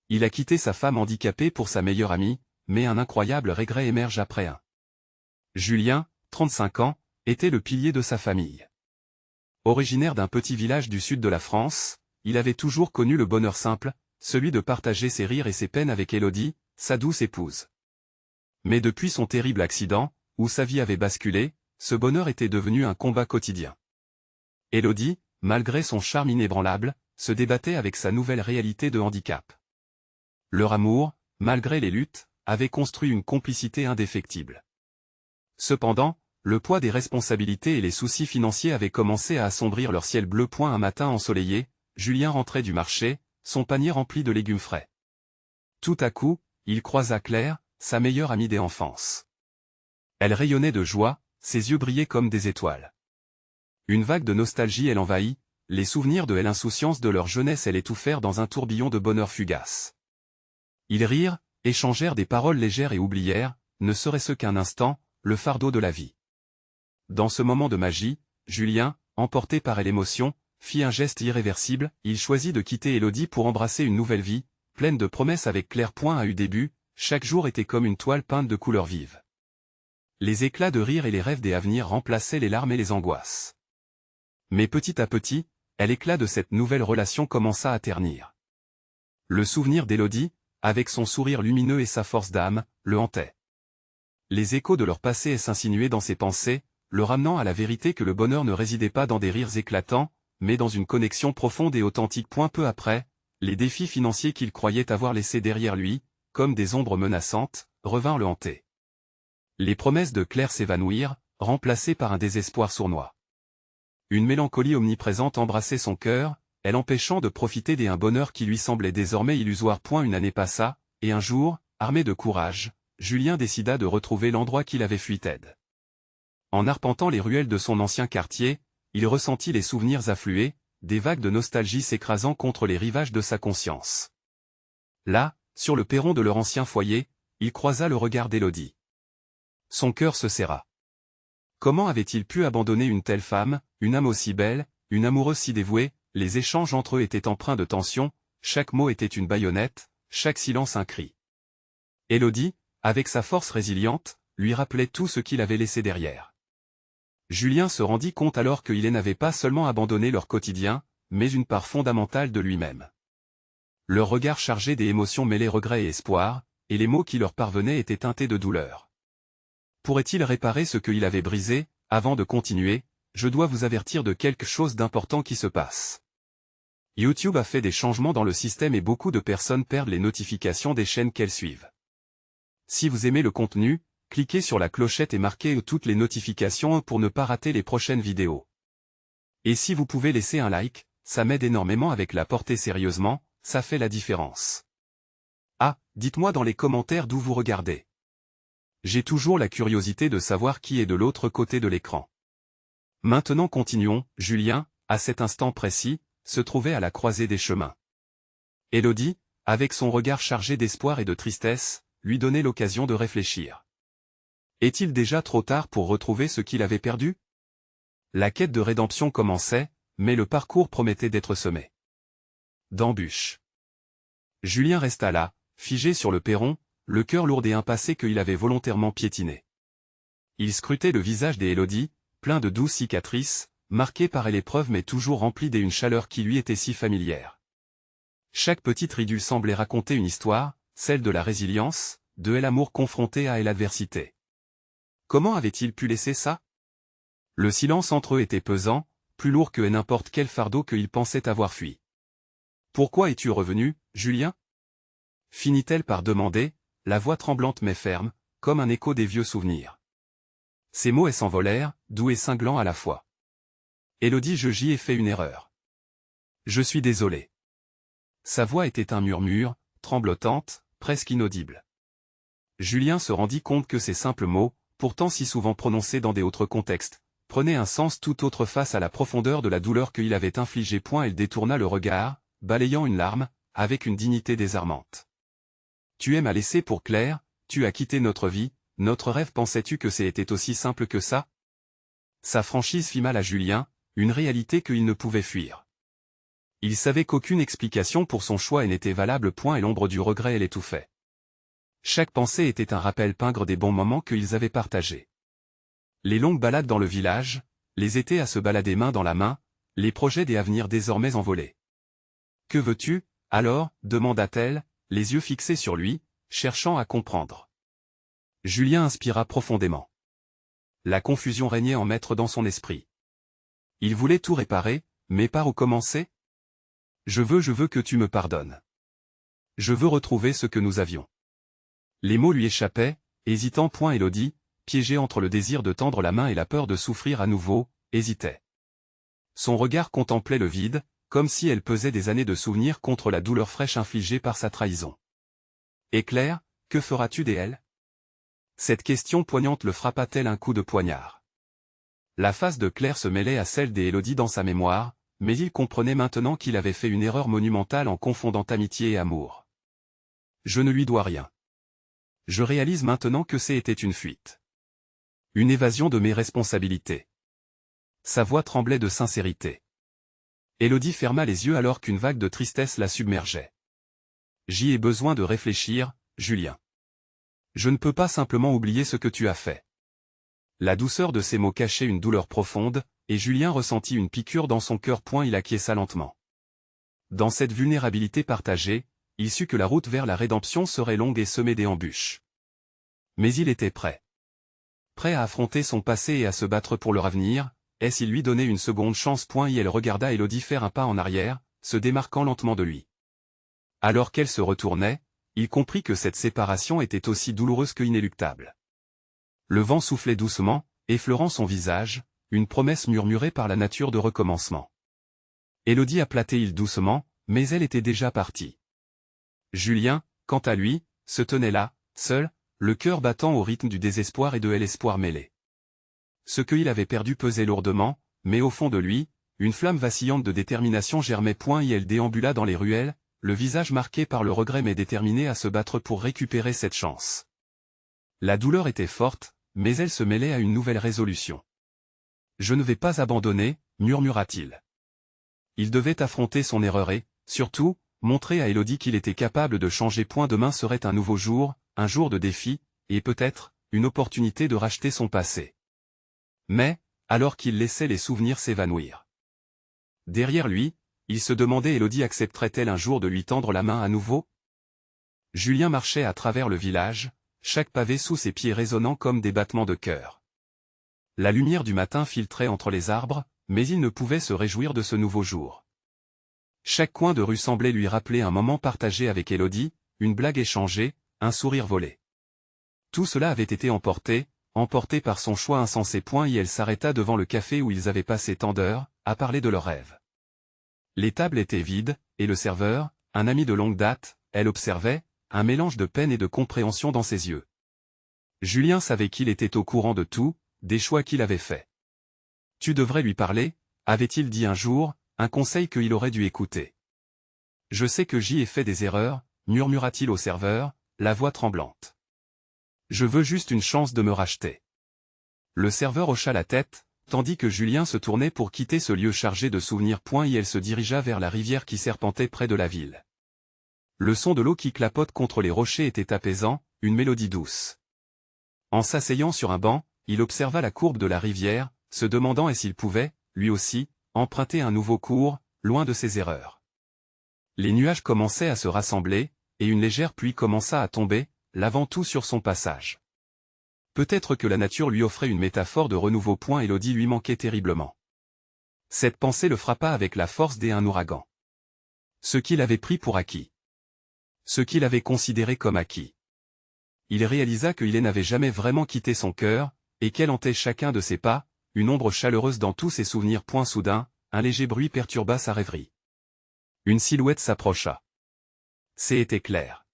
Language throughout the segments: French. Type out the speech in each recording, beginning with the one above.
Il a quitté sa femme handicapée pour sa meilleure amie, mais un incroyable regret émerge après un. Julien, 35 ans, était le pilier de sa famille. Originaire d'un petit village du sud de la France, il avait toujours connu le bonheur simple, celui de partager ses rires et ses peines avec Élodie, sa douce épouse. Mais depuis son terrible accident, où sa vie avait basculé, ce bonheur était devenu un combat quotidien. Élodie, malgré son charme inébranlable, se débattait avec sa nouvelle réalité de handicap. Leur amour, malgré les luttes, avait construit une complicité indéfectible. Cependant, le poids des responsabilités et les soucis financiers avaient commencé à assombrir leur ciel bleu. Un matin ensoleillé, Julien rentrait du marché, son panier rempli de légumes frais. Tout à coup, il croisa Claire, sa meilleure amie d'enfance. Elle rayonnait de joie, ses yeux brillaient comme des étoiles. Une vague de nostalgie l'envahit, les souvenirs de l'insouciance de leur jeunesse l'étouffèrent dans un tourbillon de bonheur fugace. Ils rirent, échangèrent des paroles légères et oublièrent, ne serait-ce qu'un instant, le fardeau de la vie. Dans ce moment de magie, Julien, emporté par l'émotion, fit un geste irréversible, il choisit de quitter Élodie pour embrasser une nouvelle vie, pleine de promesses avec Claire. A eu début, chaque jour était comme une toile peinte de couleurs vives. Les éclats de rire et les rêves des avenirs remplaçaient les larmes et les angoisses. Mais petit à petit, l'éclat de cette nouvelle relation commença à ternir. Le souvenir d'Élodie, avec son sourire lumineux et sa force d'âme, le hantait. Les échos de leur passé s'insinuaient dans ses pensées, le ramenant à la vérité que le bonheur ne résidait pas dans des rires éclatants, mais dans une connexion profonde et authentique. Peu après, les défis financiers qu'il croyait avoir laissés derrière lui, comme des ombres menaçantes, revinrent le hanter. Les promesses de Claire s'évanouirent, remplacées par un désespoir sournois. Une mélancolie omniprésente embrassait son cœur, l'empêchant de profiter d'un bonheur qui lui semblait désormais illusoire. Une année passa, et un jour, armé de courage, Julien décida de retrouver l'endroit qu'il avait fui. En arpentant les ruelles de son ancien quartier, il ressentit les souvenirs affluer, des vagues de nostalgie s'écrasant contre les rivages de sa conscience. Là, sur le perron de leur ancien foyer, il croisa le regard d'Élodie. Son cœur se serra. Comment avait-il pu abandonner une telle femme, une âme aussi belle, une amoureuse si dévouée? Les échanges entre eux étaient empreints de tension, chaque mot était une baïonnette, chaque silence un cri. Élodie, avec sa force résiliente, lui rappelait tout ce qu'il avait laissé derrière. Julien se rendit compte alors qu'il n'avait pas seulement abandonné leur quotidien, mais une part fondamentale de lui-même. Leur regard chargé des émotions mêlées regret et espoir, et les mots qui leur parvenaient étaient teintés de douleur. Pourrait-il réparer ce qu'il avait brisé? Avant de continuer, je dois vous avertir de quelque chose d'important qui se passe. YouTube a fait des changements dans le système et beaucoup de personnes perdent les notifications des chaînes qu'elles suivent. Si vous aimez le contenu, cliquez sur la clochette et marquez toutes les notifications pour ne pas rater les prochaines vidéos. Et si vous pouvez laisser un like, ça m'aide énormément avec la portée sérieusement, ça fait la différence. Ah, dites-moi dans les commentaires d'où vous regardez. J'ai toujours la curiosité de savoir qui est de l'autre côté de l'écran. Maintenant continuons, Julien, à cet instant précis, se trouvait à la croisée des chemins. Élodie, avec son regard chargé d'espoir et de tristesse, lui donnait l'occasion de réfléchir. Est-il déjà trop tard pour retrouver ce qu'il avait perdu? La quête de rédemption commençait, mais le parcours promettait d'être semé d'embûches. Julien resta là, figé sur le perron, le cœur lourd et impassé qu'il avait volontairement piétiné. Il scrutait le visage d'Élodie, plein de douces cicatrices, marqué par l'épreuve mais toujours rempli d'une chaleur qui lui était si familière. Chaque petite ridule semblait raconter une histoire, celle de la résilience, de l'amour confronté à l'adversité. Comment avait-il pu laisser ça? Le silence entre eux était pesant, plus lourd que n'importe quel fardeau qu'il pensait avoir fui. Pourquoi es-tu revenu, Julien? Finit-elle par demander, la voix tremblante mais ferme, comme un écho des vieux souvenirs. Ces mots s'envolèrent, doux et cinglants à la fois. Élodie, j'y ai fait une erreur. Je suis désolé. Sa voix était un murmure, tremblotante, presque inaudible. Julien se rendit compte que ces simples mots, pourtant si souvent prononcés dans des autres contextes, prenaient un sens tout autre face à la profondeur de la douleur qu'il avait infligée. Elle détourna le regard, balayant une larme, avec une dignité désarmante. Tu m'as laissé pour Claire, tu as quitté notre vie, notre rêve. Pensais-tu que c'était aussi simple que ça? Sa franchise fit mal à Julien, une réalité qu'il ne pouvait fuir. Il savait qu'aucune explication pour son choix n'était valable, point, et l'ombre du regret l'étouffait. Chaque pensée était un rappel pingre des bons moments qu'ils avaient partagés. Les longues balades dans le village, les étés à se balader main dans la main, les projets des avenirs désormais envolés. « Que veux-tu, alors » demanda-t-elle, les yeux fixés sur lui, cherchant à comprendre. Julien inspira profondément. La confusion régnait en maître dans son esprit. Il voulait tout réparer, mais par où commencer ? Je veux que tu me pardonnes. Je veux retrouver ce que nous avions. Les mots lui échappaient, hésitant, point. Élodie, piégée entre le désir de tendre la main et la peur de souffrir à nouveau, hésitait. Son regard contemplait le vide, comme si elle pesait des années de souvenirs contre la douleur fraîche infligée par sa trahison. « Et Claire, que feras-tu d'elle » Cette question poignante le frappa tel un coup de poignard. La face de Claire se mêlait à celle d'Élodie dans sa mémoire, mais il comprenait maintenant qu'il avait fait une erreur monumentale en confondant amitié et amour. « Je ne lui dois rien. Je réalise maintenant que c'était une fuite. Une évasion de mes responsabilités. » Sa voix tremblait de sincérité. Élodie ferma les yeux alors qu'une vague de tristesse la submergeait. « J'y ai besoin de réfléchir, Julien. Je ne peux pas simplement oublier ce que tu as fait. » La douceur de ces mots cachait une douleur profonde, et Julien ressentit une piqûre dans son cœur. Il acquiesça lentement. Dans cette vulnérabilité partagée, il sut que la route vers la rédemption serait longue et semée d'embûches. Mais il était prêt. Prêt à affronter son passé et à se battre pour leur avenir, et s'il lui donnait une seconde chance. Et elle regarda Élodie faire un pas en arrière, se démarquant lentement de lui. Alors qu'elle se retournait, il comprit que cette séparation était aussi douloureuse que inéluctable. Le vent soufflait doucement, effleurant son visage, une promesse murmurée par la nature de recommencement. Élodie aplatait doucement, mais elle était déjà partie. Julien, quant à lui, se tenait là, seul, le cœur battant au rythme du désespoir et de l'espoir mêlés. Ce qu'il avait perdu pesait lourdement, mais au fond de lui, une flamme vacillante de détermination germait. Et elle déambula dans les ruelles, le visage marqué par le regret mais déterminé à se battre pour récupérer cette chance. La douleur était forte, mais elle se mêlait à une nouvelle résolution. « Je ne vais pas abandonner » murmura-t-il. Il devait affronter son erreur et, surtout, montrer à Élodie qu'il était capable de changer. Demain serait un nouveau jour, un jour de défi, et peut-être, une opportunité de racheter son passé. Mais, alors qu'il laissait les souvenirs s'évanouir. Derrière lui, il se demandait Élodie accepterait-elle un jour de lui tendre la main à nouveau ? Julien marchait à travers le village, chaque pavé sous ses pieds résonnant comme des battements de cœur. La lumière du matin filtrait entre les arbres, mais il ne pouvait se réjouir de ce nouveau jour. Chaque coin de rue semblait lui rappeler un moment partagé avec Élodie, une blague échangée, un sourire volé. Tout cela avait été emporté par son choix insensé. Et elle s'arrêta devant le café où ils avaient passé tant d'heures, à parler de leurs rêves. Les tables étaient vides, et le serveur, un ami de longue date, elle observait, un mélange de peine et de compréhension dans ses yeux. Julien savait qu'il était au courant de tout, des choix qu'il avait faits. « Tu devrais lui parler » avait-il dit un jour, un conseil qu'il aurait dû écouter. « Je sais que j'y ai fait des erreurs » murmura-t-il au serveur, la voix tremblante. « Je veux juste une chance de me racheter. » Le serveur hocha la tête, tandis que Julien se tournait pour quitter ce lieu chargé de souvenirs. Et elle se dirigea vers la rivière qui serpentait près de la ville. Le son de l'eau qui clapote contre les rochers était apaisant, une mélodie douce. En s'asseyant sur un banc, il observa la courbe de la rivière, se demandant s'il pouvait, lui aussi, emprunter un nouveau cours, loin de ses erreurs. Les nuages commençaient à se rassembler, et une légère pluie commença à tomber, lavant tout sur son passage. Peut-être que la nature lui offrait une métaphore de renouveau. Élodie lui manquait terriblement. Cette pensée le frappa avec la force d'un ouragan. Ce qu'il avait pris pour acquis. Ce qu'il avait considéré comme acquis. Il réalisa qu'il n'avait jamais vraiment quitté son cœur, et qu'elle hantait chacun de ses pas, une ombre chaleureuse dans tous ses souvenirs. Soudain, un léger bruit perturba sa rêverie. Une silhouette s'approcha. C'était Claire.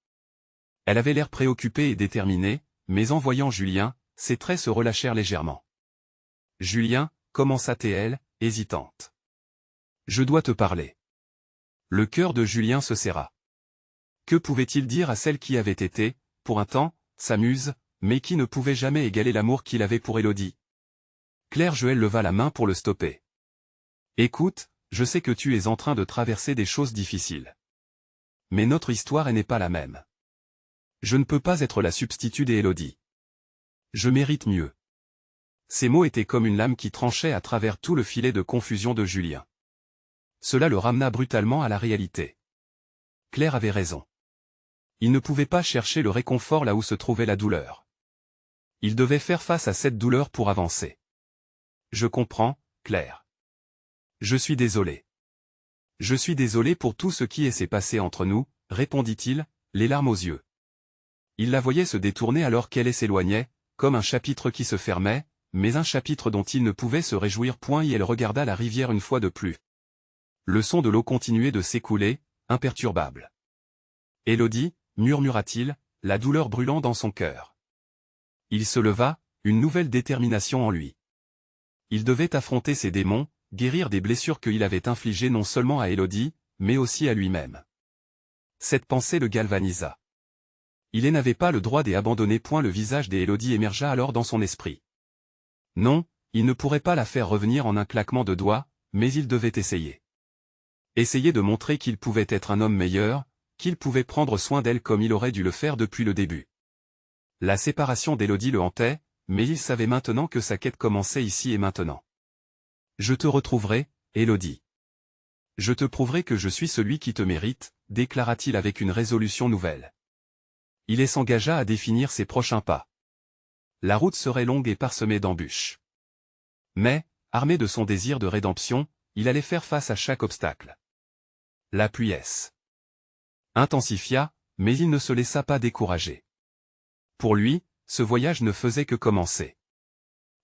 Elle avait l'air préoccupée et déterminée, mais en voyant Julien, ses traits se relâchèrent légèrement. « Julien » commença-t-elle, hésitante. « Je dois te parler. » Le cœur de Julien se serra. Que pouvait-il dire à celle qui avait été, pour un temps, sa muse, mais qui ne pouvait jamais égaler l'amour qu'il avait pour Élodie? Claire Joël leva la main pour le stopper. « Écoute, je sais que tu es en train de traverser des choses difficiles. Mais notre histoire n'est pas la même. Je ne peux pas être la substitut d'Élodie. Je mérite mieux. » Ces mots étaient comme une lame qui tranchait à travers tout le filet de confusion de Julien. Cela le ramena brutalement à la réalité. Claire avait raison. Il ne pouvait pas chercher le réconfort là où se trouvait la douleur. Il devait faire face à cette douleur pour avancer. « Je comprends, Claire. Je suis désolé. Je suis désolé pour tout ce qui s'est passé entre nous, » répondit-il, les larmes aux yeux. Il la voyait se détourner alors qu'elle s'éloignait, comme un chapitre qui se fermait, mais un chapitre dont il ne pouvait se réjouir point, et elle regarda la rivière une fois de plus. Le son de l'eau continuait de s'écouler, imperturbable. « Élodie, » murmura-t-il, la douleur brûlant dans son cœur. Il se leva, une nouvelle détermination en lui. Il devait affronter ses démons, guérir des blessures qu'il avait infligées non seulement à Élodie, mais aussi à lui-même. Cette pensée le galvanisa. Il n'avait pas le droit d'abandonner point. Le visage d'Élodie émergea alors dans son esprit. Non, il ne pourrait pas la faire revenir en un claquement de doigts, mais il devait essayer. Essayer de montrer qu'il pouvait être un homme meilleur, qu'il pouvait prendre soin d'elle comme il aurait dû le faire depuis le début. La séparation d'Élodie le hantait, mais il savait maintenant que sa quête commençait ici et maintenant. « Je te retrouverai, Élodie. Je te prouverai que je suis celui qui te mérite, » déclara-t-il avec une résolution nouvelle. Il s'engagea à définir ses prochains pas. La route serait longue et parsemée d'embûches. Mais, armé de son désir de rédemption, il allait faire face à chaque obstacle. La pluie intensifia, mais il ne se laissa pas décourager. Pour lui, ce voyage ne faisait que commencer.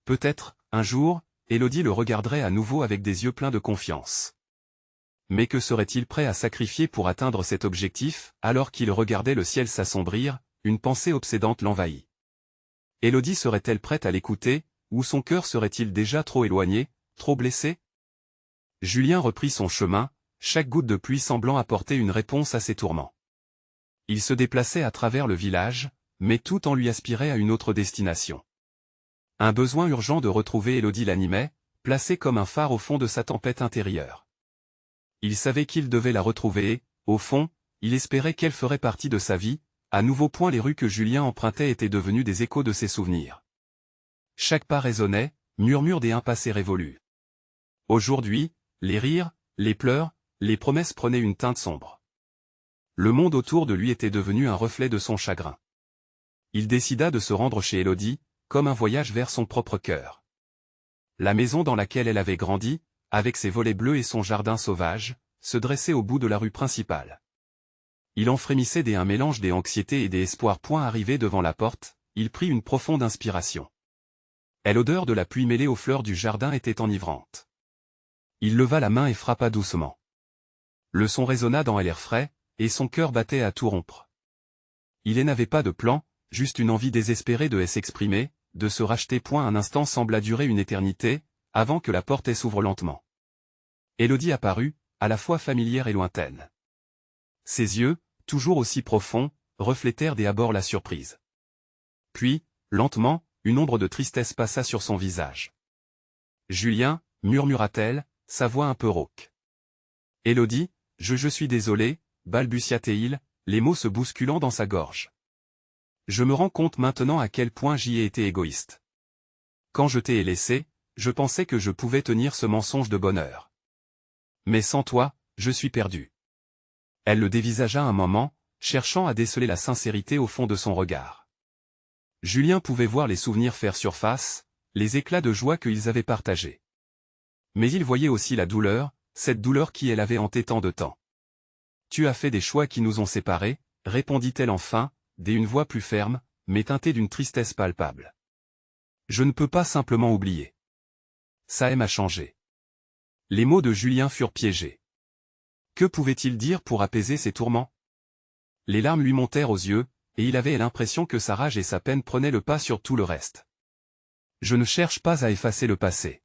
Peut-être, un jour, Élodie le regarderait à nouveau avec des yeux pleins de confiance. Mais que serait-il prêt à sacrifier pour atteindre cet objectif, alors qu'il regardait le ciel s'assombrir, une pensée obsédante l'envahit. Élodie serait-elle prête à l'écouter, ou son cœur serait-il déjà trop éloigné, trop blessé? Julien reprit son chemin, chaque goutte de pluie semblant apporter une réponse à ses tourments. Il se déplaçait à travers le village, mais tout en lui aspirait à une autre destination. Un besoin urgent de retrouver Élodie l'animait, placé comme un phare au fond de sa tempête intérieure. Il savait qu'il devait la retrouver et, au fond, il espérait qu'elle ferait partie de sa vie. À nouveau point les rues que Julien empruntait étaient devenues des échos de ses souvenirs. Chaque pas résonnait, murmure des passés révolus. Aujourd'hui, les rires, les pleurs, les promesses prenaient une teinte sombre. Le monde autour de lui était devenu un reflet de son chagrin. Il décida de se rendre chez Élodie, comme un voyage vers son propre cœur. La maison dans laquelle elle avait grandi, avec ses volets bleus et son jardin sauvage, se dressait au bout de la rue principale. Il en frémissait un mélange d'anxiété et d'espoir. Arrivé devant la porte, il prit une profonde inspiration. L'odeur de la pluie mêlée aux fleurs du jardin était enivrante. Il leva la main et frappa doucement. Le son résonna dans l'air frais, et son cœur battait à tout rompre. Il n'avait pas de plan, juste une envie désespérée de s'exprimer, de se racheter. Un instant sembla durer une éternité, avant que la porte s'ouvre lentement. Élodie apparut, à la fois familière et lointaine. Ses yeux, toujours aussi profonds, reflétèrent d'abord la surprise. Puis, lentement, une ombre de tristesse passa sur son visage. « Julien, » murmura-t-elle, sa voix un peu rauque. « Élodie, je suis désolé, » balbutia-t-il, les mots se bousculant dans sa gorge. « Je me rends compte maintenant à quel point j'y ai été égoïste. Quand je t'ai laissé, je pensais que je pouvais tenir ce mensonge de bonheur. Mais sans toi, je suis perdu. » Elle le dévisagea un moment, cherchant à déceler la sincérité au fond de son regard. Julien pouvait voir les souvenirs faire surface, les éclats de joie qu'ils avaient partagés. Mais il voyait aussi la douleur, cette douleur qui avait hanté tant de temps. « Tu as fait des choix qui nous ont séparés, » répondit-elle enfin, d'une voix plus ferme, mais teintée d'une tristesse palpable. « Je ne peux pas simplement oublier. Ça m'a changé. » Les mots de Julien furent piégés. Que pouvait-il dire pour apaiser ses tourments? Les larmes lui montèrent aux yeux, et il avait l'impression que sa rage et sa peine prenaient le pas sur tout le reste. « Je ne cherche pas à effacer le passé.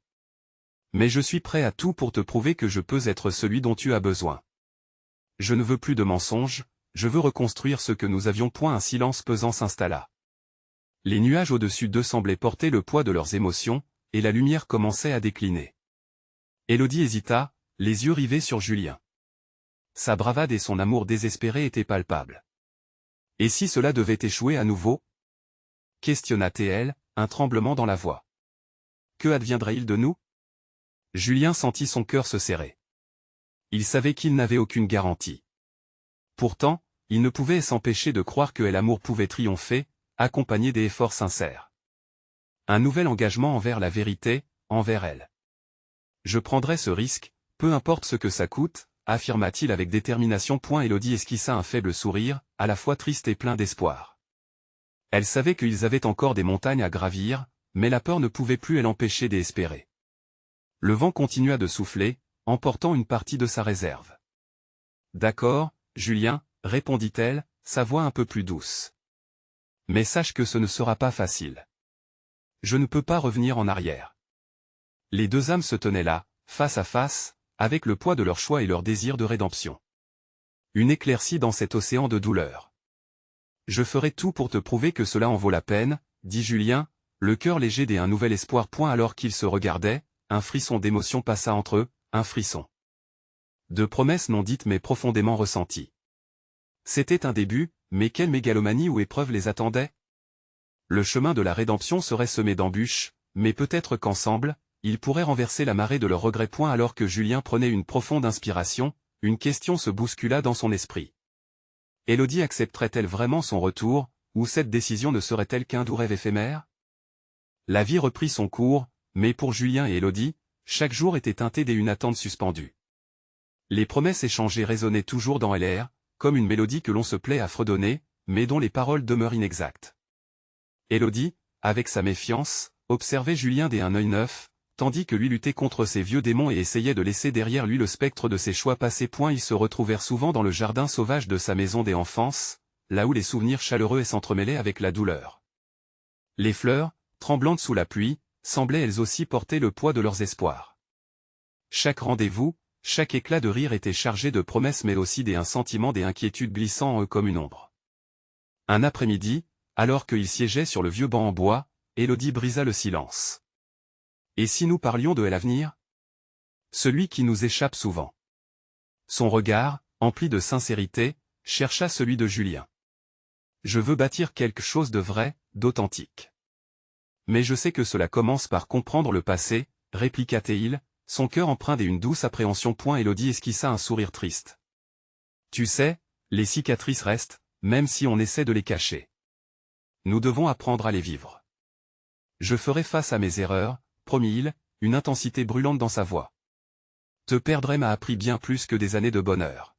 Mais je suis prêt à tout pour te prouver que je peux être celui dont tu as besoin. Je ne veux plus de mensonges, je veux reconstruire ce que nous avions. » Un silence pesant s'installa. Les nuages au-dessus d'eux semblaient porter le poids de leurs émotions, et la lumière commençait à décliner. Élodie hésita, les yeux rivés sur Julien. Sa bravade et son amour désespéré étaient palpables. Et si cela devait échouer à nouveau? Questionna-t-elle, un tremblement dans la voix. Que adviendrait-il de nous? Julien sentit son cœur se serrer. Il savait qu'il n'avait aucune garantie. Pourtant, il ne pouvait s'empêcher de croire que l'amour pouvait triompher, accompagné des efforts sincères. Un nouvel engagement envers la vérité, envers elle. Je prendrai ce risque, peu importe ce que ça coûte, affirma-t-il avec détermination. Élodie esquissa un faible sourire, à la fois triste et plein d'espoir. Elle savait qu'ils avaient encore des montagnes à gravir, mais la peur ne pouvait plus l'empêcher d'espérer. Le vent continua de souffler, emportant une partie de sa réserve. D'accord, Julien, répondit-elle, sa voix un peu plus douce. Mais sache que ce ne sera pas facile. Je ne peux pas revenir en arrière. Les deux âmes se tenaient là, face à face, avec le poids de leur choix et leur désir de rédemption. Une éclaircie dans cet océan de douleur. Je ferai tout pour te prouver que cela en vaut la peine, dit Julien, le cœur léger d'un nouvel espoir. Alors qu'ils se regardaient, un frisson d'émotion passa entre eux, un frisson. De promesses non dites mais profondément ressenties. C'était un début, mais quelle mégalomanie ou épreuve les attendait? Le chemin de la rédemption serait semé d'embûches, mais peut-être qu'ensemble, ils pourraient renverser la marée de leurs regrets. Alors que Julien prenait une profonde inspiration, une question se bouscula dans son esprit. Élodie accepterait-elle vraiment son retour, ou cette décision ne serait-elle qu'un doux rêve éphémère? La vie reprit son cours, mais pour Julien et Élodie, chaque jour était teinté d'une attente suspendue. Les promesses échangées résonnaient toujours dans l'air, comme une mélodie que l'on se plaît à fredonner, mais dont les paroles demeurent inexactes. Élodie, avec sa méfiance, observait Julien d'un œil neuf, tandis que lui luttait contre ses vieux démons et essayait de laisser derrière lui le spectre de ses choix passés. Ils se retrouvèrent souvent dans le jardin sauvage de sa maison d'enfance, là où les souvenirs chaleureux s'entremêlaient avec la douleur. Les fleurs, tremblantes sous la pluie, semblaient elles aussi porter le poids de leurs espoirs. Chaque rendez-vous, chaque éclat de rire était chargé de promesses mais aussi d'un sentiment d'inquiétude glissant en eux comme une ombre. Un après-midi, alors qu'ils siégeaient sur le vieux banc en bois, Élodie brisa le silence. Et si nous parlions de l'avenir? Celui qui nous échappe souvent. Son regard, empli de sincérité, chercha celui de Julien. Je veux bâtir quelque chose de vrai, d'authentique. Mais je sais que cela commence par comprendre le passé, répliqua-t-il, son cœur empreint d'une douce appréhension. Élodie esquissa un sourire triste. Tu sais, les cicatrices restent, même si on essaie de les cacher. Nous devons apprendre à les vivre. Je ferai face à mes erreurs, promit-il, une intensité brûlante dans sa voix. Te perdre m'a appris bien plus que des années de bonheur.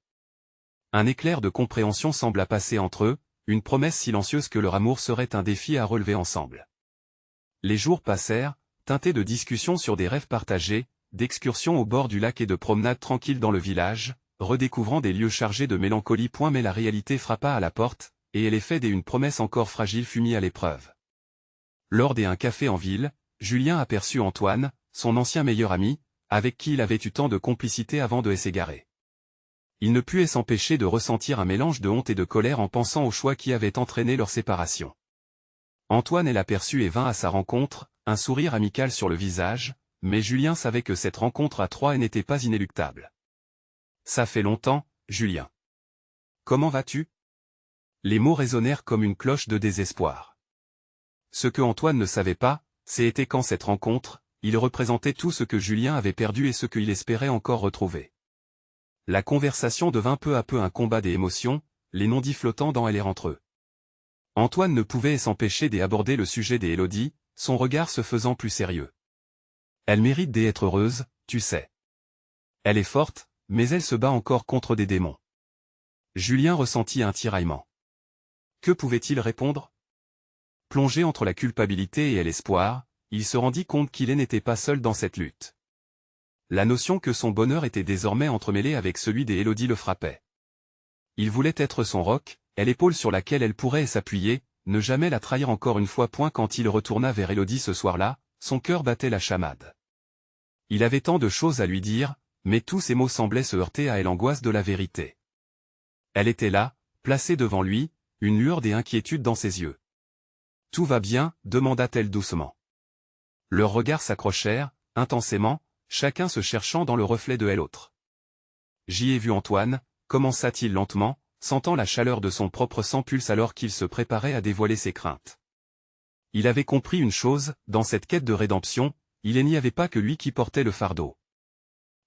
Un éclair de compréhension sembla passer entre eux, une promesse silencieuse que leur amour serait un défi à relever ensemble. Les jours passèrent, teintés de discussions sur des rêves partagés, d'excursions au bord du lac et de promenades tranquilles dans le village, redécouvrant des lieux chargés de mélancolie. Mais la réalité frappa à la porte, et l'effet d'une promesse encore fragile fut mis à l'épreuve. Lors d'un café en ville, Julien aperçut Antoine, son ancien meilleur ami, avec qui il avait eu tant de complicité avant de s'égarer. Il ne put s'empêcher de ressentir un mélange de honte et de colère en pensant au choix qui avait entraîné leur séparation. Antoine l'aperçut et vint à sa rencontre, un sourire amical sur le visage, mais Julien savait que cette rencontre à trois n'était pas inéluctable. Ça fait longtemps, Julien. Comment vas-tu? Les mots résonnèrent comme une cloche de désespoir. Ce que Antoine ne savait pas, c'était qu'en cette rencontre, il représentait tout ce que Julien avait perdu et ce qu'il espérait encore retrouver. La conversation devint peu à peu un combat des émotions, les non-dits flottant dans l'air entre eux. Antoine ne pouvait s'empêcher d'aborder le sujet d'Élodie, son regard se faisant plus sérieux. Elle mérite d'être heureuse, tu sais. Elle est forte, mais elle se bat encore contre des démons. Julien ressentit un tiraillement. Que pouvait-il répondre? Plongé entre la culpabilité et l'espoir, il se rendit compte qu'il n'était pas seul dans cette lutte. La notion que son bonheur était désormais entremêlé avec celui d'Élodie le frappait. Il voulait être son roc, l'épaule sur laquelle elle pourrait s'appuyer, ne jamais la trahir encore une fois. Quand il retourna vers Élodie ce soir-là, son cœur battait la chamade. Il avait tant de choses à lui dire, mais tous ces mots semblaient se heurter à l'angoisse de la vérité. Elle était là, placée devant lui, une lueur d'inquiétude dans ses yeux. « Tout va bien ?» demanda-t-elle doucement. Leurs regards s'accrochèrent, intensément, chacun se cherchant dans le reflet de l'autre. J'y ai vu Antoine, commença-t-il lentement, sentant la chaleur de son propre sang pulse alors qu'il se préparait à dévoiler ses craintes. Il avait compris une chose, dans cette quête de rédemption, il n'y avait pas que lui qui portait le fardeau.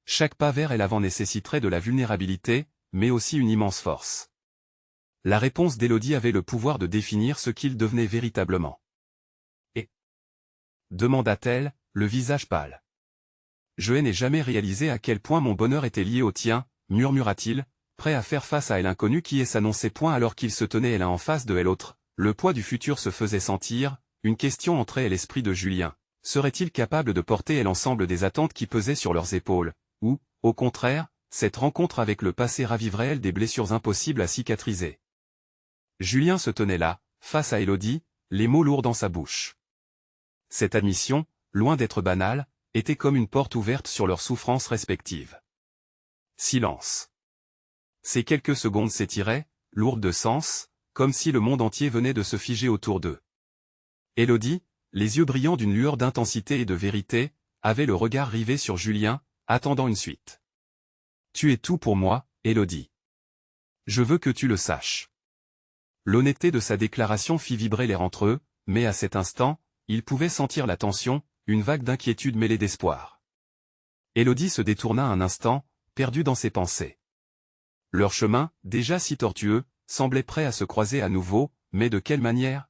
Chaque pas vers l'avant nécessiterait de la vulnérabilité, mais aussi une immense force. La réponse d'Élodie avait le pouvoir de définir ce qu'il devenait véritablement. Et demanda-t-elle, le visage pâle. Je n'ai jamais réalisé à quel point mon bonheur était lié au tien, murmura-t-il, prêt à faire face à l'inconnu qui s'annonçait point alors qu'il se tenait l'un en face de l'autre. Le poids du futur se faisait sentir, une question entrait à l'esprit de Julien. Serait-il capable de porter l'ensemble des attentes qui pesaient sur leurs épaules, ou, au contraire, cette rencontre avec le passé raviverait-elle des blessures impossibles à cicatriser? Julien se tenait là, face à Élodie, les mots lourds dans sa bouche. Cette admission, loin d'être banale, était comme une porte ouverte sur leurs souffrances respectives. Silence. Ces quelques secondes s'étiraient, lourdes de sens, comme si le monde entier venait de se figer autour d'eux. Élodie, les yeux brillants d'une lueur d'intensité et de vérité, avait le regard rivé sur Julien, attendant une suite. « Tu es tout pour moi, Élodie. Je veux que tu le saches. » L'honnêteté de sa déclaration fit vibrer l'air entre eux, mais à cet instant, il pouvait sentir la tension, une vague d'inquiétude mêlée d'espoir. Élodie se détourna un instant, perdue dans ses pensées. Leur chemin, déjà si tortueux, semblait prêt à se croiser à nouveau, mais de quelle manière?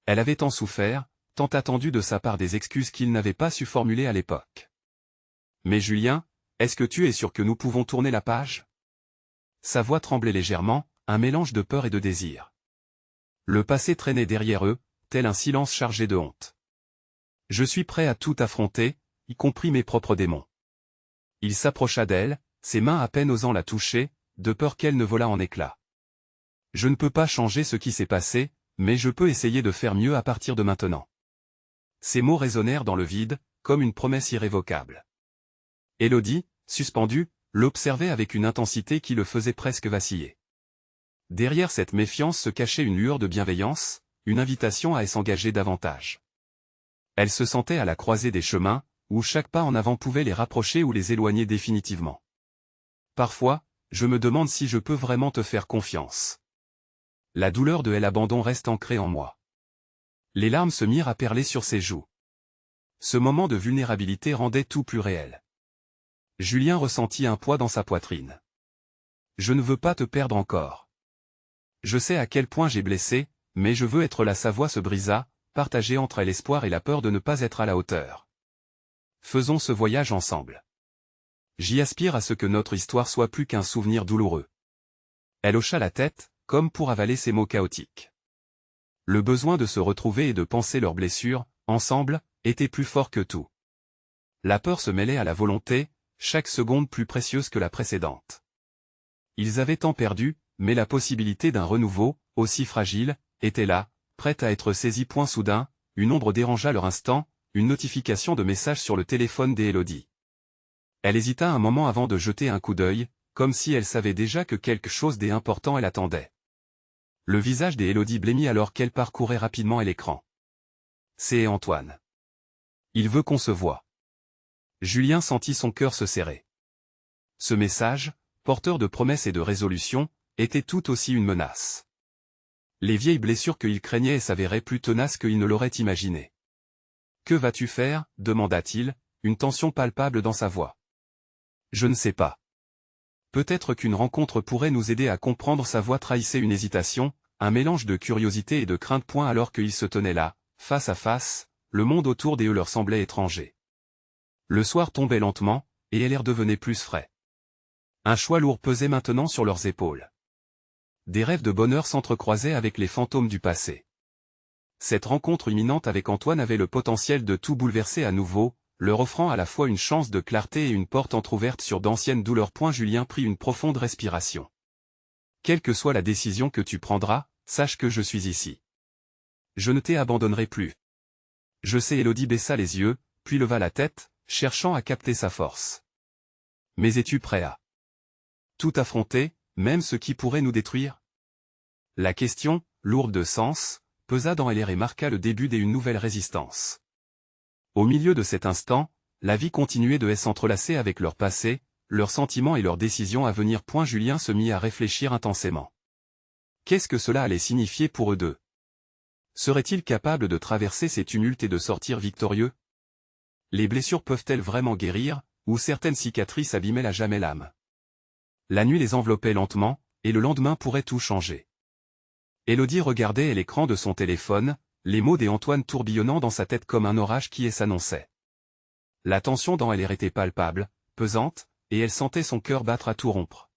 Elle avait tant souffert, tant attendu de sa part des excuses qu'il n'avait pas su formuler à l'époque. « Mais Julien, est-ce que tu es sûr que nous pouvons tourner la page ?» Sa voix tremblait légèrement, un mélange de peur et de désir. Le passé traînait derrière eux, tel un silence chargé de honte. « Je suis prêt à tout affronter, y compris mes propres démons. » Il s'approcha d'elle, ses mains à peine osant la toucher, de peur qu'elle ne volât en éclats. « Je ne peux pas changer ce qui s'est passé, mais je peux essayer de faire mieux à partir de maintenant. » Ces mots résonnèrent dans le vide, comme une promesse irrévocable. Élodie, suspendue, l'observait avec une intensité qui le faisait presque vaciller. Derrière cette méfiance se cachait une lueur de bienveillance, une invitation à s'engager davantage. Elle se sentait à la croisée des chemins, où chaque pas en avant pouvait les rapprocher ou les éloigner définitivement. Parfois, je me demande si je peux vraiment te faire confiance. La douleur de l'abandon reste ancrée en moi. Les larmes se mirent à perler sur ses joues. Ce moment de vulnérabilité rendait tout plus réel. Julien ressentit un poids dans sa poitrine. « Je ne veux pas te perdre encore. Je sais à quel point j'ai blessé, mais je veux être là. » Sa voix se brisa, partagée entre l'espoir et la peur de ne pas être à la hauteur. Faisons ce voyage ensemble. J'y aspire à ce que notre histoire soit plus qu'un souvenir douloureux. Elle hocha la tête, comme pour avaler ces mots chaotiques. Le besoin de se retrouver et de penser leurs blessures, ensemble, était plus fort que tout. La peur se mêlait à la volonté, chaque seconde plus précieuse que la précédente. Ils avaient tant perdu, mais la possibilité d'un renouveau, aussi fragile, était là, prête à être saisie. Point soudain, une ombre dérangea leur instant, une notification de message sur le téléphone d'Élodie. Elle hésita un moment avant de jeter un coup d'œil, comme si elle savait déjà que quelque chose d'important elle attendait. Le visage d'Élodie blêmit alors qu'elle parcourait rapidement l'écran. « C'est Antoine. Il veut qu'on se voie. » Julien sentit son cœur se serrer. Ce message, porteur de promesses et de résolutions, était tout aussi une menace. Les vieilles blessures qu'il craignait s'avéraient plus tenaces qu'il ne l'aurait imaginé. « Que vas-tu faire » demanda-t-il, une tension palpable dans sa voix. « Je ne sais pas. Peut-être qu'une rencontre pourrait nous aider à comprendre. » Sa voix trahissait une hésitation, un mélange de curiosité et de crainte. Alors qu'ils se tenaient là, face à face, le monde autour d'eux leur semblait étranger. Le soir tombait lentement, et l'air devenait plus frais. Un choix lourd pesait maintenant sur leurs épaules. Des rêves de bonheur s'entrecroisaient avec les fantômes du passé. Cette rencontre imminente avec Antoine avait le potentiel de tout bouleverser à nouveau, leur offrant à la fois une chance de clarté et une porte entr'ouverte sur d'anciennes douleurs. Julien prit une profonde respiration. « Quelle que soit la décision que tu prendras, sache que je suis ici. Je ne t'abandonnerai plus. » Je sais. Élodie baissa les yeux, puis leva la tête, cherchant à capter sa force. « Mais es-tu prêt à tout affronter, même ce qui pourrait nous détruire ?» La question, lourde de sens, pesa dans l'air et marqua le début d'une nouvelle résistance. Au milieu de cet instant, la vie continuait de s'entrelacer avec leur passé, leurs sentiments et leurs décisions à venir. Julien se mit à réfléchir intensément. Qu'est-ce que cela allait signifier pour eux deux? Seraient-ils capables de traverser ces tumultes et de sortir victorieux? Les blessures peuvent-elles vraiment guérir, ou certaines cicatrices abîmaient à jamais l'âme? La nuit les enveloppait lentement, et le lendemain pourrait tout changer. Élodie regardait l'écran de son téléphone, les mots d'Antoine tourbillonnant dans sa tête comme un orage qui s'annonçait. La tension dans elle était palpable, pesante, et elle sentait son cœur battre à tout rompre.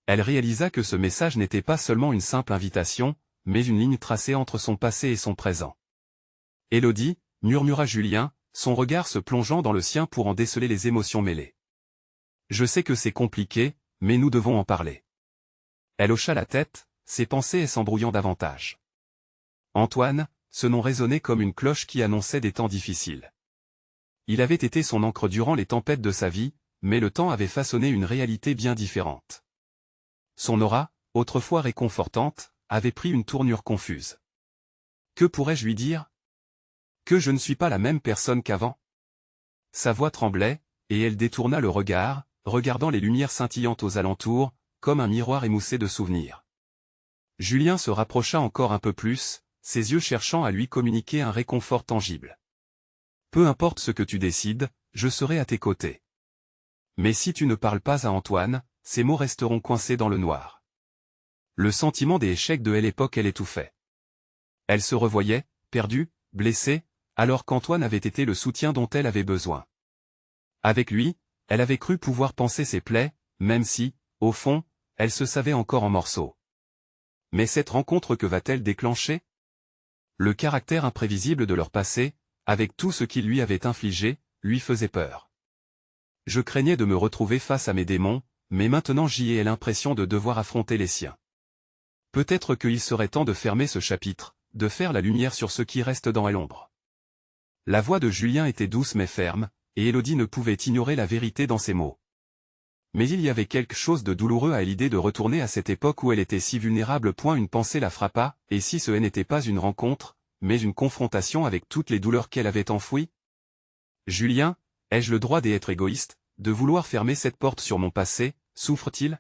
Elle réalisa que ce message n'était pas seulement une simple invitation, mais une ligne tracée entre son passé et son présent. « Élodie » murmura Julien, son regard se plongeant dans le sien pour en déceler les émotions mêlées. « Je sais que c'est compliqué, mais nous devons en parler. » Elle hocha la tête, ses pensées s'embrouillant davantage. Antoine, ce nom résonnait comme une cloche qui annonçait des temps difficiles. Il avait été son ancre durant les tempêtes de sa vie, mais le temps avait façonné une réalité bien différente. Son aura, autrefois réconfortante, avait pris une tournure confuse. Que pourrais-je lui dire? Que je ne suis pas la même personne qu'avant? Sa voix tremblait, et elle détourna le regard, regardant les lumières scintillantes aux alentours, comme un miroir émoussé de souvenirs. Julien se rapprocha encore un peu plus, ses yeux cherchant à lui communiquer un réconfort tangible. Peu importe ce que tu décides, je serai à tes côtés. Mais si tu ne parles pas à Antoine, ces mots resteront coincés dans le noir. Le sentiment des échecs de l'époque l'étouffait. Elle se revoyait, perdue, blessée, alors qu'Antoine avait été le soutien dont elle avait besoin. Avec lui, elle avait cru pouvoir panser ses plaies, même si, au fond, elle se savait encore en morceaux. Mais cette rencontre que va-t-elle déclencher? Le caractère imprévisible de leur passé, avec tout ce qu'il lui avait infligé, lui faisait peur. Je craignais de me retrouver face à mes démons, mais maintenant j'y ai l'impression de devoir affronter les siens. Peut-être qu'il serait temps de fermer ce chapitre, de faire la lumière sur ce qui reste dans l'ombre. La voix de Julien était douce mais ferme, et Élodie ne pouvait ignorer la vérité dans ses mots. Mais il y avait quelque chose de douloureux à l'idée de retourner à cette époque où elle était si vulnérable. Une pensée la frappa, et si ce n'était pas une rencontre, mais une confrontation avec toutes les douleurs qu'elle avait enfouies? Julien, ai-je le droit d'être égoïste, de vouloir fermer cette porte sur mon passé, souffre-t-il?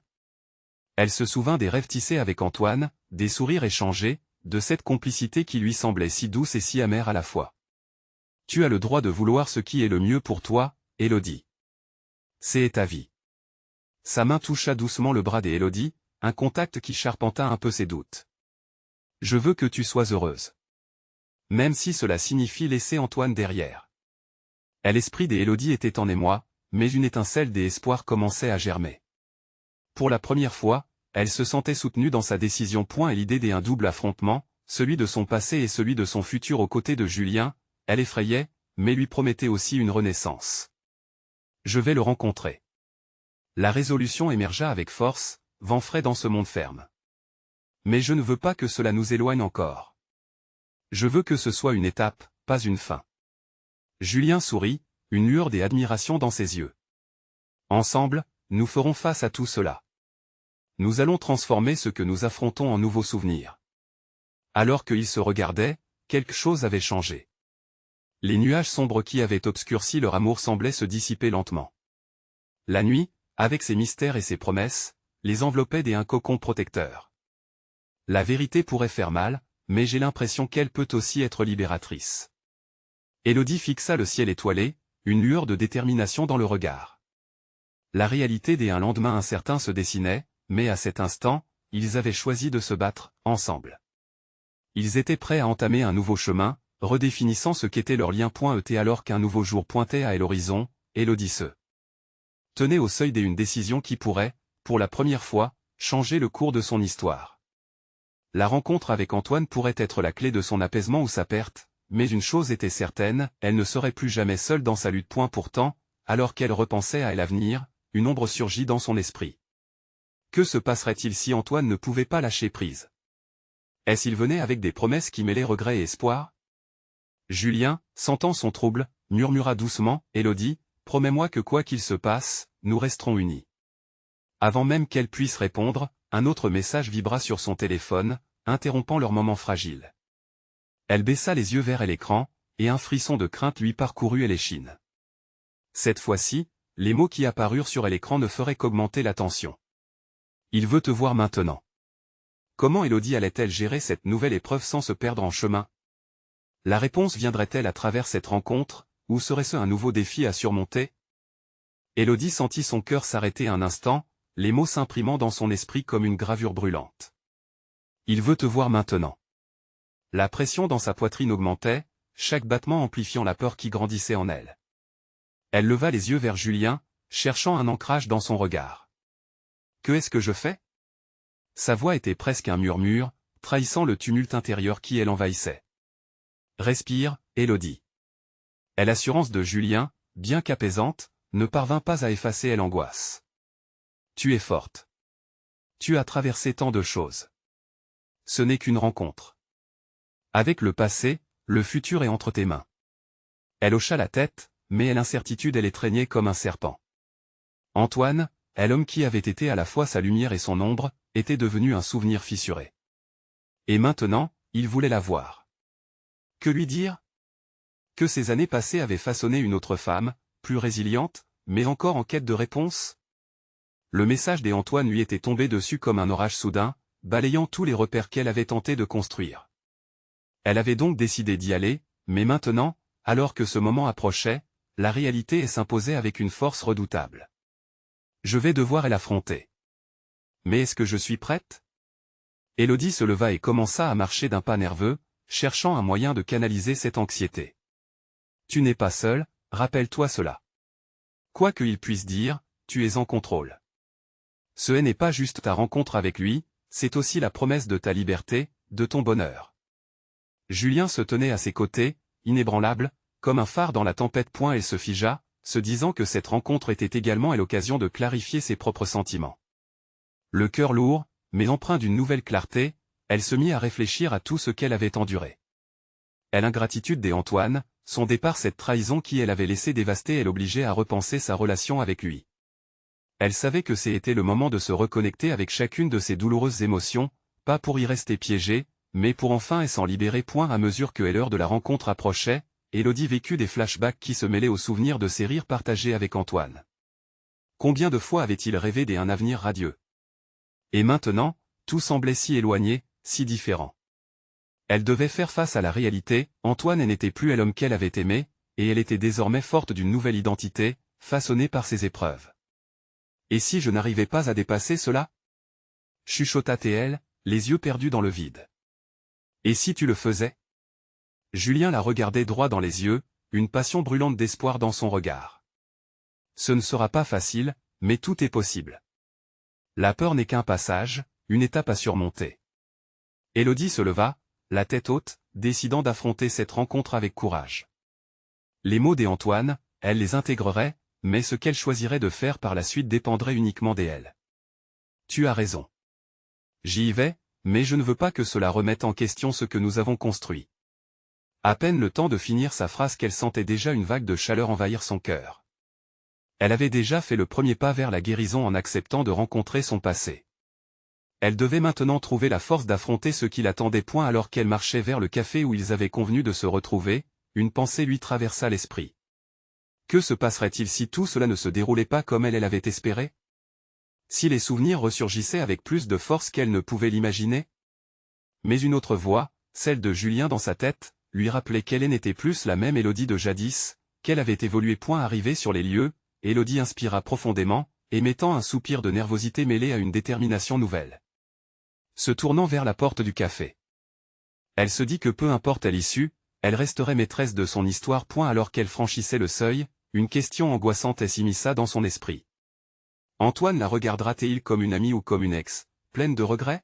Elle se souvint des rêves tissés avec Antoine, des sourires échangés, de cette complicité qui lui semblait si douce et si amère à la fois. Tu as le droit de vouloir ce qui est le mieux pour toi, Élodie. C'est ta vie. Sa main toucha doucement le bras d'Élodie, un contact qui charpenta un peu ses doutes. Je veux que tu sois heureuse. Même si cela signifie laisser Antoine derrière. L'esprit d'Élodie était en émoi, mais une étincelle d'espoir commençait à germer. Pour la première fois, elle se sentait soutenue dans sa décision. Et l'idée d'un double affrontement, celui de son passé et celui de son futur aux côtés de Julien, elle effrayait, mais lui promettait aussi une renaissance. Je vais le rencontrer. La résolution émergea avec force, vent frais dans ce monde ferme. Mais je ne veux pas que cela nous éloigne encore. Je veux que ce soit une étape, pas une fin. Julien sourit, une lueur d'admiration dans ses yeux. Ensemble, nous ferons face à tout cela. Nous allons transformer ce que nous affrontons en nouveaux souvenirs. Alors qu'ils se regardaient, quelque chose avait changé. Les nuages sombres qui avaient obscurci leur amour semblaient se dissiper lentement. La nuit, avec ses mystères et ses promesses, les enveloppait d'un cocon protecteur. La vérité pourrait faire mal, mais j'ai l'impression qu'elle peut aussi être libératrice. Élodie fixa le ciel étoilé, une lueur de détermination dans le regard. La réalité d'un lendemain incertain se dessinait, mais à cet instant, ils avaient choisi de se battre, ensemble. Ils étaient prêts à entamer un nouveau chemin, redéfinissant ce qu'était leur lien. Alors qu'un nouveau jour pointait à l'horizon, Élodie se tenait au seuil d'une décision qui pourrait, pour la première fois, changer le cours de son histoire. La rencontre avec Antoine pourrait être la clé de son apaisement ou sa perte, mais une chose était certaine, elle ne serait plus jamais seule dans sa lutte. Pourtant, alors qu'elle repensait à l'avenir, une ombre surgit dans son esprit. Que se passerait-il si Antoine ne pouvait pas lâcher prise? S'il venait avec des promesses qui mêlaient regret et espoir? Julien, sentant son trouble, murmura doucement, « Élodie, promets-moi que quoi qu'il se passe, nous resterons unis. » Avant même qu'elle puisse répondre, un autre message vibra sur son téléphone, interrompant leur moment fragile. Elle baissa les yeux vers l'écran, et un frisson de crainte lui parcourut l'échine. Cette fois-ci, les mots qui apparurent sur l'écran ne feraient qu'augmenter la tension. Il veut te voir maintenant. Comment Élodie allait-elle gérer cette nouvelle épreuve sans se perdre en chemin? La réponse viendrait-elle à travers cette rencontre, ou serait-ce un nouveau défi à surmonter? Élodie sentit son cœur s'arrêter un instant, les mots s'imprimant dans son esprit comme une gravure brûlante. Il veut te voir maintenant. La pression dans sa poitrine augmentait, chaque battement amplifiant la peur qui grandissait en elle. Elle leva les yeux vers Julien, cherchant un ancrage dans son regard. « Que est-ce que je fais ?» Sa voix était presque un murmure, trahissant le tumulte intérieur qui l'envahissait. « Respire, Élodie. » Et l'assurance de Julien, bien qu'apaisante, ne parvint pas à effacer l'angoisse. « Tu es forte. Tu as traversé tant de choses. Ce n'est qu'une rencontre. Avec le passé, le futur est entre tes mains. » Elle hocha la tête, mais l'incertitude l'étreignait comme un serpent. Antoine, l'homme qui avait été à la fois sa lumière et son ombre, était devenu un souvenir fissuré. Et maintenant, il voulait la voir. Que lui dire? Que ces années passées avaient façonné une autre femme, plus résiliente, mais encore en quête de réponse? Le message d'Antoine lui était tombé dessus comme un orage soudain, balayant tous les repères qu'elle avait tenté de construire. Elle avait donc décidé d'y aller, mais maintenant, alors que ce moment approchait, la réalité s'imposait avec une force redoutable. Je vais devoir l'affronter. Mais est-ce que je suis prête? Élodie se leva et commença à marcher d'un pas nerveux, cherchant un moyen de canaliser cette anxiété. Tu n'es pas seul, rappelle-toi cela. Quoi qu'il puisse dire, tu es en contrôle. Ce n'est pas juste ta rencontre avec lui, c'est aussi la promesse de ta liberté, de ton bonheur. Julien se tenait à ses côtés, inébranlable, comme un phare dans la tempête. Elle se figea, se disant que cette rencontre était également l'occasion de clarifier ses propres sentiments. Le cœur lourd, mais empreint d'une nouvelle clarté, elle se mit à réfléchir à tout ce qu'elle avait enduré. L'ingratitude d'Antoine, son départ, cette trahison qui elle avait laissé dévaster, l'obligeait à repenser sa relation avec lui. Elle savait que c'était le moment de se reconnecter avec chacune de ses douloureuses émotions, pas pour y rester piégée, mais pour enfin s'en libérer. À mesure que l'heure de la rencontre approchait, Élodie vécut des flashbacks qui se mêlaient aux souvenirs de ses rires partagés avec Antoine. Combien de fois avait-il rêvé d'un avenir radieux? Et maintenant, tout semblait si éloigné, si différent. Elle devait faire face à la réalité, Antoine n'était plus l'homme qu'elle avait aimé, et elle était désormais forte d'une nouvelle identité, façonnée par ses épreuves. Et si je n'arrivais pas à dépasser cela? Chuchota-t-elle, les yeux perdus dans le vide. Et si tu le faisais? Julien la regardait droit dans les yeux, une passion brûlante d'espoir dans son regard. Ce ne sera pas facile, mais tout est possible. La peur n'est qu'un passage, une étape à surmonter. Élodie se leva, la tête haute, décidant d'affronter cette rencontre avec courage. Les mots d'Antoine, elle les intégrerait, mais ce qu'elle choisirait de faire par la suite dépendrait uniquement d'elle. Tu as raison. J'y vais, mais je ne veux pas que cela remette en question ce que nous avons construit. À peine le temps de finir sa phrase qu'elle sentait déjà une vague de chaleur envahir son cœur. Elle avait déjà fait le premier pas vers la guérison en acceptant de rencontrer son passé. Elle devait maintenant trouver la force d'affronter ce qui l'attendait. Alors qu'elle marchait vers le café où ils avaient convenu de se retrouver, une pensée lui traversa l'esprit. Que se passerait-il si tout cela ne se déroulait pas comme elle avait espéré? Si les souvenirs ressurgissaient avec plus de force qu'elle ne pouvait l'imaginer? Mais une autre voix, celle de Julien dans sa tête, lui rappelait qu'elle n'était plus la même Élodie de jadis, qu'elle avait évolué. Arrivée sur les lieux, Élodie inspira profondément, émettant un soupir de nervosité mêlé à une détermination nouvelle. Se tournant vers la porte du café. Elle se dit que peu importe l'issue, elle resterait maîtresse de son histoire. Alors qu'elle franchissait le seuil, une question angoissante s'immisça dans son esprit. Antoine la regardera-t-il comme une amie ou comme une ex, pleine de regrets?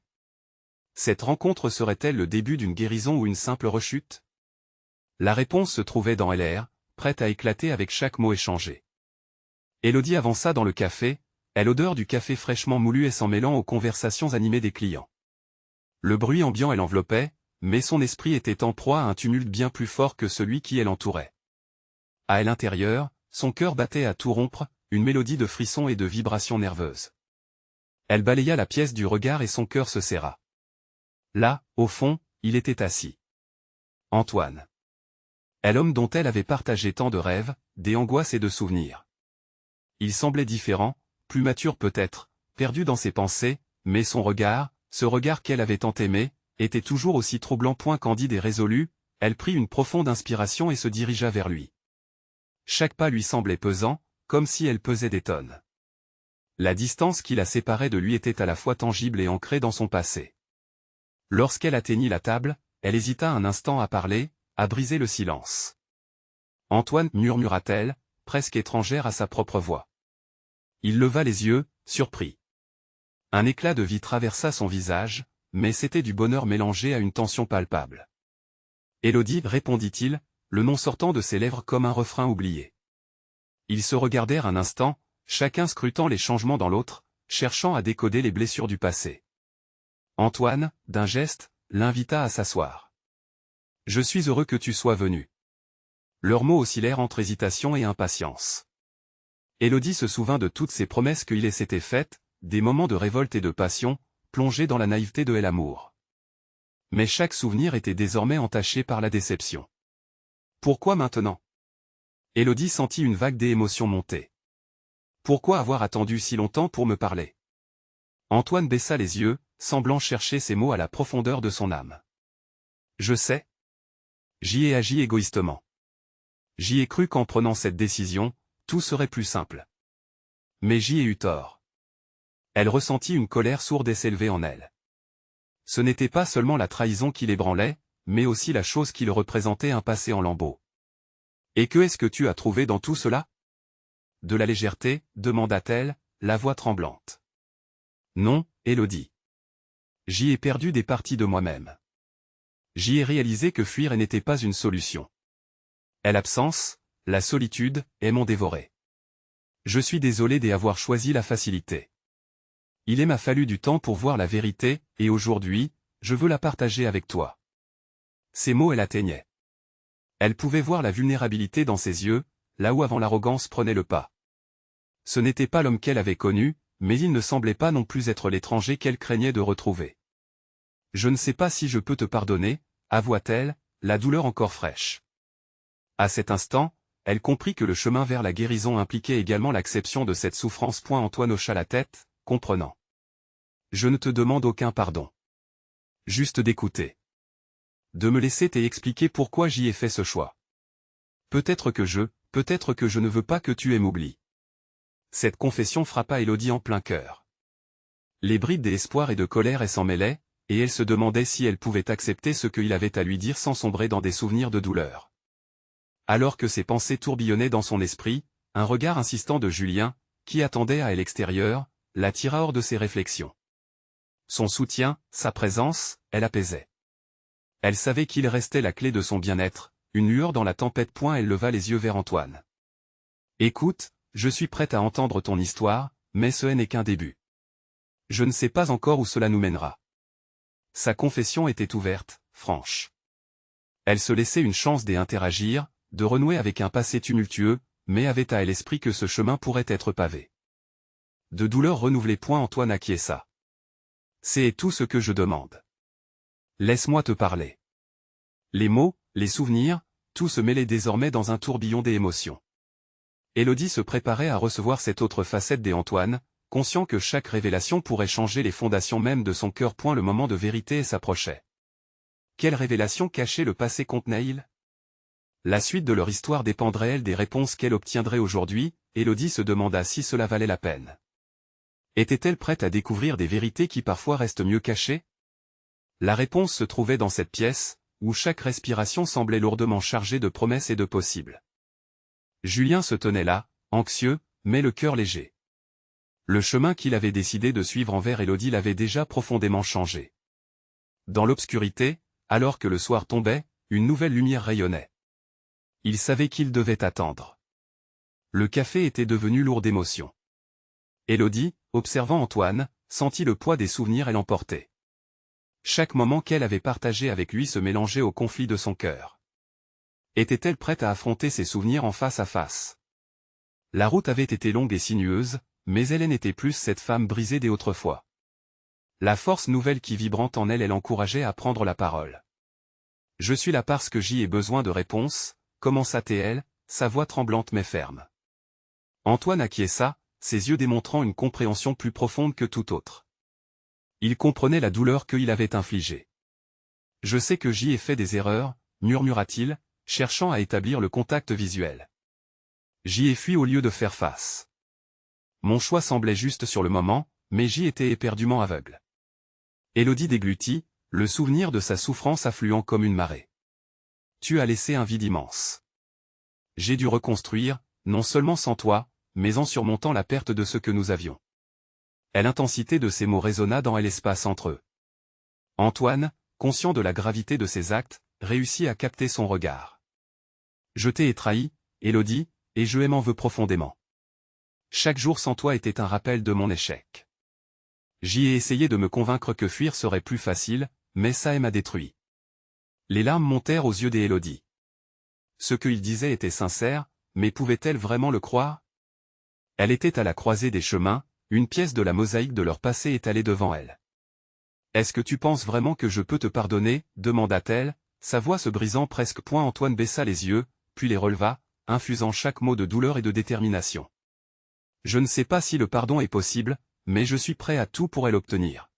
Cette rencontre serait-elle le début d'une guérison ou une simple rechute? La réponse se trouvait dans l'air, prête à éclater avec chaque mot échangé. Élodie avança dans le café, l'odeur du café fraîchement moulu s'en mêlant aux conversations animées des clients. Le bruit ambiant l'enveloppait, mais son esprit était en proie à un tumulte bien plus fort que celui qui l'entourait. À l'intérieur, son cœur battait à tout rompre, une mélodie de frissons et de vibrations nerveuses. Elle balaya la pièce du regard et son cœur se serra. Là, au fond, il était assis. Antoine. est l'homme dont elle avait partagé tant de rêves, des angoisses et de souvenirs. Il semblait différent, plus mature peut-être, perdu dans ses pensées, mais son regard, ce regard qu'elle avait tant aimé, était toujours aussi troublant. Candide et résolu, elle prit une profonde inspiration et se dirigea vers lui. Chaque pas lui semblait pesant, comme si elle pesait des tonnes. La distance qui la séparait de lui était à la fois tangible et ancrée dans son passé. Lorsqu'elle atteignit la table, elle hésita un instant à parler, à briser le silence. « Antoine, murmura-t-elle, presque étrangère à sa propre voix. Il leva les yeux, surpris. Un éclat de vie traversa son visage, mais c'était du bonheur mélangé à une tension palpable. « Élodie, répondit-il, le nom sortant de ses lèvres comme un refrain oublié. Ils se regardèrent un instant, chacun scrutant les changements dans l'autre, cherchant à décoder les blessures du passé. Antoine, d'un geste, l'invita à s'asseoir. « Je suis heureux que tu sois venu. » Leurs mots oscillèrent entre hésitation et impatience. Élodie se souvint de toutes ces promesses qu'il s'était faites, des moments de révolte et de passion, plongés dans la naïveté de l'amour. Mais chaque souvenir était désormais entaché par la déception. Pourquoi maintenant? Élodie sentit une vague d'émotions monter. Pourquoi avoir attendu si longtemps pour me parler? Antoine baissa les yeux, semblant chercher ses mots à la profondeur de son âme. Je sais. J'y ai agi égoïstement. J'y ai cru qu'en prenant cette décision, tout serait plus simple. Mais j'y ai eu tort. Elle ressentit une colère sourde et s'élevait en elle. Ce n'était pas seulement la trahison qui l'ébranlait, mais aussi la chose qui le représentait un passé en lambeaux. Et que est-ce que tu as trouvé dans tout cela? De la légèreté, demanda-t-elle, la voix tremblante. Non, Élodie. J'y ai perdu des parties de moi-même. J'y ai réalisé que fuir n'était pas une solution. Et l'absence, la solitude, m'ont dévoré. Je suis désolé d'avoir choisi la facilité. Il m'a fallu du temps pour voir la vérité, et aujourd'hui, je veux la partager avec toi. Ces mots elle atteignait. Elle pouvait voir la vulnérabilité dans ses yeux, là où avant l'arrogance prenait le pas. Ce n'était pas l'homme qu'elle avait connu, mais il ne semblait pas non plus être l'étranger qu'elle craignait de retrouver. Je ne sais pas si je peux te pardonner, avoua-t-elle, la douleur encore fraîche. À cet instant, elle comprit que le chemin vers la guérison impliquait également l'acceptation de cette souffrance. Antoine hocha la tête, comprenant. Je ne te demande aucun pardon. Juste d'écouter. De me laisser t'expliquer pourquoi j'y ai fait ce choix. Peut-être que je ne veux pas que tu m'oublies. Cette confession frappa Élodie en plein cœur. Les brides d'espoir et de colère s'en mêlaient, et elle se demandait si elle pouvait accepter ce qu'il avait à lui dire sans sombrer dans des souvenirs de douleur. Alors que ses pensées tourbillonnaient dans son esprit, un regard insistant de Julien, qui attendait à l'extérieur, la tira hors de ses réflexions. Son soutien, sa présence, elle apaisait. Elle savait qu'il restait la clé de son bien-être, une lueur dans la tempête. Elle leva les yeux vers Antoine. Écoute, je suis prête à entendre ton histoire, mais ce n'est qu'un début. Je ne sais pas encore où cela nous mènera. Sa confession était ouverte, franche. Elle se laissait une chance d'interagir, de renouer avec un passé tumultueux, mais avait à l'esprit que ce chemin pourrait être pavé. De douleur renouvelée. Antoine acquiesça. C'est tout ce que je demande. Laisse-moi te parler. Les mots, les souvenirs, tout se mêlait désormais dans un tourbillon d'émotions. Élodie se préparait à recevoir cette autre facette d'Antoine, conscient que chaque révélation pourrait changer les fondations même de son cœur. Le moment de vérité s'approchait. Quelle révélation cachée le passé contenait-il? La suite de leur histoire dépendrait-elle des réponses qu'elle obtiendrait aujourd'hui? Élodie se demanda si cela valait la peine. Était-elle prête à découvrir des vérités qui parfois restent mieux cachées? La réponse se trouvait dans cette pièce, où chaque respiration semblait lourdement chargée de promesses et de possibles. Julien se tenait là, anxieux, mais le cœur léger. Le chemin qu'il avait décidé de suivre envers Élodie l'avait déjà profondément changé. Dans l'obscurité, alors que le soir tombait, une nouvelle lumière rayonnait. Il savait qu'il devait attendre. Le café était devenu lourd d'émotions. Élodie, observant Antoine, sentit le poids des souvenirs et l'emporter. Chaque moment qu'elle avait partagé avec lui se mélangeait au conflit de son cœur. Était-elle prête à affronter ses souvenirs en face à face? La route avait été longue et sinueuse, mais elle n'était plus cette femme brisée d'autrefois. La force nouvelle qui vibrante en elle l'encourageait à prendre la parole. Je suis là parce que j'y ai besoin de réponses, commença-t-elle, sa voix tremblante mais ferme. Antoine acquiesça, ses yeux démontrant une compréhension plus profonde que tout autre. Il comprenait la douleur qu'il avait infligée. « Je sais que j'y ai fait des erreurs », murmura-t-il, cherchant à établir le contact visuel. « J'y ai fui au lieu de faire face. Mon choix semblait juste sur le moment, mais j'y étais éperdument aveugle. » Élodie déglutit, le souvenir de sa souffrance affluant comme une marée. « Tu as laissé un vide immense. J'ai dû reconstruire, non seulement sans toi, mais en surmontant la perte de ce que nous avions. » L'intensité de ces mots résonna dans l'espace entre eux. Antoine, conscient de la gravité de ses actes, réussit à capter son regard. « Je t'ai trahi, Élodie, et je m'en veux profondément. Chaque jour sans toi était un rappel de mon échec. J'y ai essayé de me convaincre que fuir serait plus facile, mais ça m'a détruit. » Les larmes montèrent aux yeux d'Élodie. Ce qu'il disait était sincère, mais pouvait-elle vraiment le croire? Elle était à la croisée des chemins, une pièce de la mosaïque de leur passé étalée devant elle. « Est-ce que tu penses vraiment que je peux te pardonner ?» demanda-t-elle, sa voix se brisant presque. Antoine baissa les yeux, puis les releva, infusant chaque mot de douleur et de détermination. « Je ne sais pas si le pardon est possible, mais je suis prêt à tout pour l'obtenir.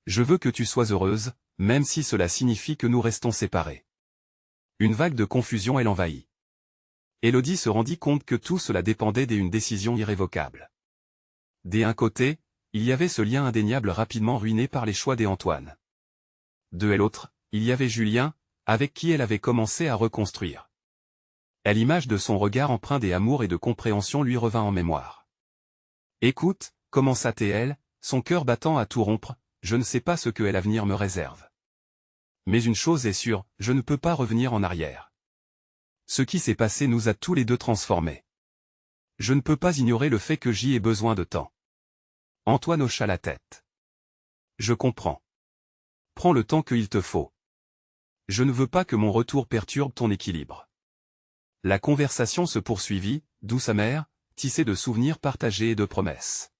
Je veux que tu sois heureuse, même si cela signifie que nous restons séparés. » Une vague de confusion l'envahit. Élodie se rendit compte que tout cela dépendait d'une décision irrévocable. D'un côté, il y avait ce lien indéniable rapidement ruiné par les choix d'Antoine. De l'autre, il y avait Julien, avec qui elle avait commencé à reconstruire. L'image de son regard empreint d'amour et de compréhension lui revint en mémoire. « Écoute, commença-t-elle, son cœur battant à tout rompre, je ne sais pas ce que l'avenir me réserve. Mais une chose est sûre, je ne peux pas revenir en arrière. Ce qui s'est passé nous a tous les deux transformés. Je ne peux pas ignorer le fait que j'y ai besoin de temps. » Antoine hocha la tête. « Je comprends. Prends le temps qu'il te faut. Je ne veux pas que mon retour perturbe ton équilibre. » La conversation se poursuivit, douce amère, tissée de souvenirs partagés et de promesses.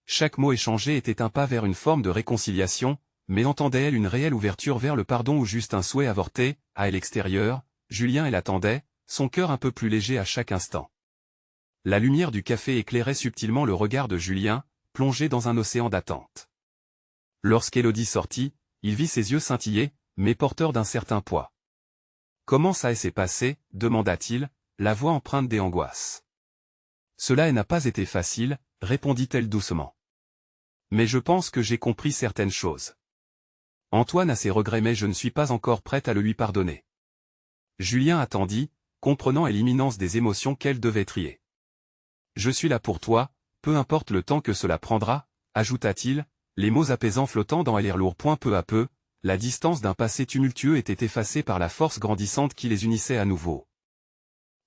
Chaque mot échangé était un pas vers une forme de réconciliation, mais entendait-elle une réelle ouverture vers le pardon ou juste un souhait avorté? À l'extérieur, Julien l'attendait, son cœur un peu plus léger à chaque instant. La lumière du café éclairait subtilement le regard de Julien, plongé dans un océan d'attente. Lorsqu'Élodie sortit, il vit ses yeux scintiller, mais porteurs d'un certain poids. « Comment ça s'est passé ?» demanda-t-il, la voix empreinte d'angoisse. « Cela n'a pas été facile, » répondit-elle doucement. « Mais je pense que j'ai compris certaines choses. Antoine a ses regrets mais je ne suis pas encore prête à le lui pardonner. » Julien attendit, comprenant l'imminence des émotions qu'elle devait trier. « Je suis là pour toi, peu importe le temps que cela prendra, » ajouta-t-il, les mots apaisants flottant dans l'air lourd. Peu à peu, la distance d'un passé tumultueux était effacée par la force grandissante qui les unissait à nouveau.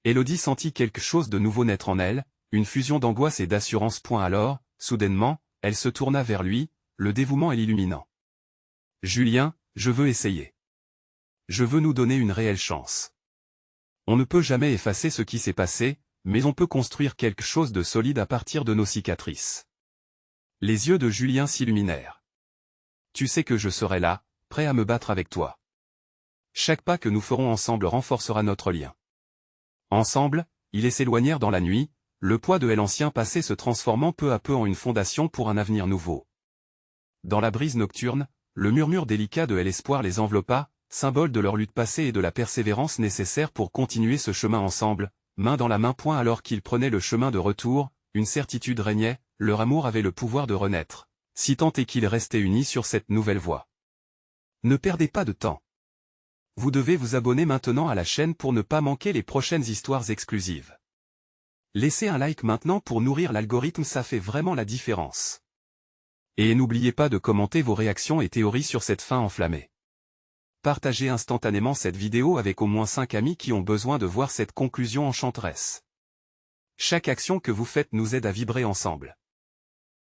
Élodie sentit quelque chose de nouveau naître en elle, une fusion d'angoisse et d'assurance. Alors, soudainement, elle se tourna vers lui, le dévouement l'illuminant. « Julien, je veux essayer. Je veux nous donner une réelle chance. On ne peut jamais effacer ce qui s'est passé, mais on peut construire quelque chose de solide à partir de nos cicatrices. » Les yeux de Julien s'illuminèrent. « Tu sais que je serai là, prêt à me battre avec toi. Chaque pas que nous ferons ensemble renforcera notre lien. » Ensemble, ils s'éloignèrent dans la nuit, le poids de l'ancien passé se transformant peu à peu en une fondation pour un avenir nouveau. Dans la brise nocturne, le murmure délicat de l'espoir les enveloppa, symbole de leur lutte passée et de la persévérance nécessaire pour continuer ce chemin ensemble, main dans la main. Alors qu'ils prenaient le chemin de retour, une certitude régnait, leur amour avait le pouvoir de renaître, si tant est qu'ils restaient unis sur cette nouvelle voie. Ne perdez pas de temps. Vous devez vous abonner maintenant à la chaîne pour ne pas manquer les prochaines histoires exclusives. Laissez un like maintenant pour nourrir l'algorithme, ça fait vraiment la différence. Et n'oubliez pas de commenter vos réactions et théories sur cette fin enflammée. Partagez instantanément cette vidéo avec au moins 5 amis qui ont besoin de voir cette conclusion enchanteresse. Chaque action que vous faites nous aide à vibrer ensemble.